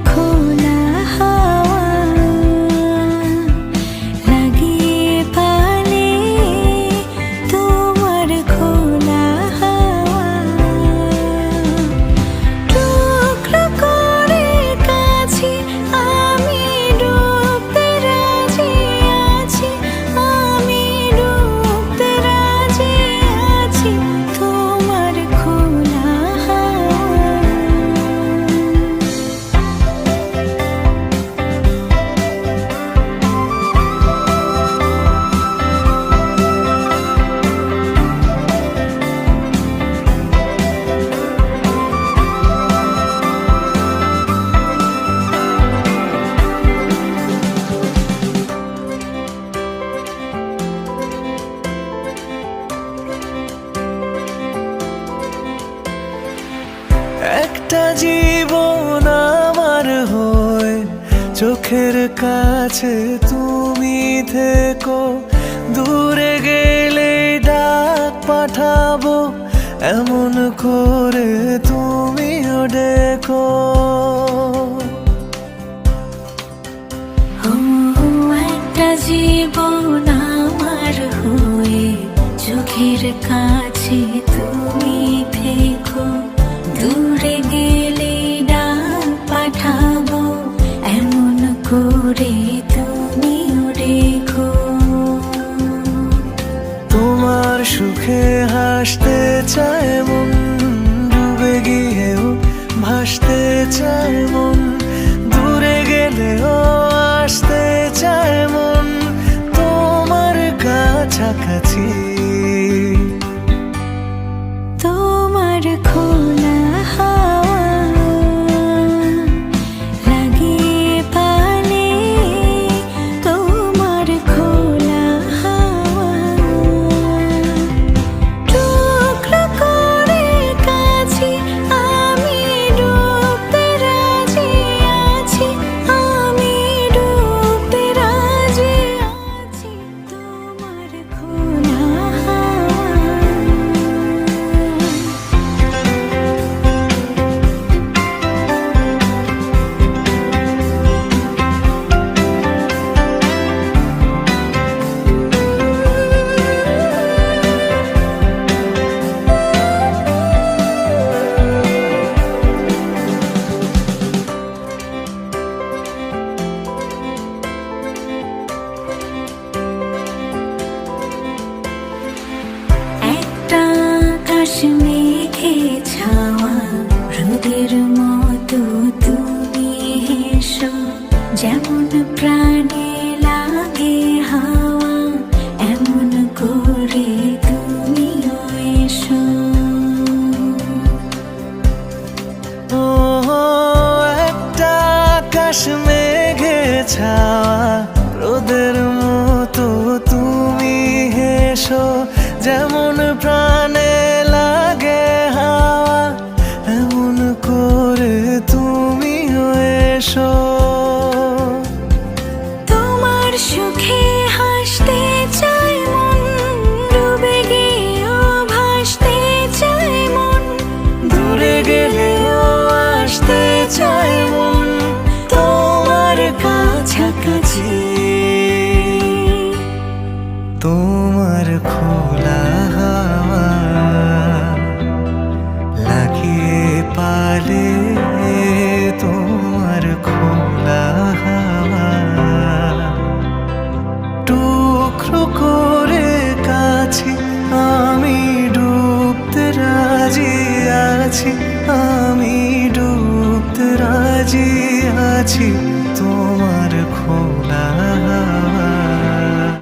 খোলা হাওয়া লাগিয়ে পালে, তোমার খোলা হাওয়া টুকরো করে কাছে আমি ডুবতে রাজি আছি, আমি ডুবতে রাজি আছি, তোমার খোলা হাওয়া। একটা জীবন আমার হয়ে চোখের কাছে তুমি থেকো, দূরে গেলে ডাক পাঠাবো এমন করে তুমিও ডেকো। ও একটা জীবন আমার হয়ে চোখের কাছে তুমি থেকো, দূরে গেলে ডাক পাঠাবো এমন করে তুমিও রেখো। তোমার সুখে হাসতে চায় মন, ডুবে গিয়েও ভাসতে চায় মন, দূরে গেলেও আসতে চায় মন তোমার কাছাকাছি। তোমার খোলা হাওয়া লাগিয়ে পালে, তোমার খোলা হাওয়া টুকরো করে কাছে আমি ডুবতে রাজি আছি, আমি ডুবতে রাজি আছি, তোমার খোলা হাওয়া। একটা আকাশ মেঘে ছাওয়া রোদের মতো তুমি হেসো, যেমন প্রাণে লাগে হাওয়া এমন করে তুমিও এসো। ও একটা আকাশ মেঘে ছাওয়া রোদের মতো তুমি হেসো, যেমন প্রাণে লাগে হাওয়া এমন করে তুমিও এসো। তোমার সুখে হাসতে চায় মন, ডুবে গিয়েও ভাসতে চায় মন, দূরে গেলেও আসতে চায় মন তোমার কাছাকাছি। তোমার খোলা হাওয়া লাগিয়ে পালে, তোমার খোলা হাওয়া টুকরো করে কাছে আমি ডুবতে রাজি আছি, আমি ডুবতে রাজি আছি, তোমার খোলা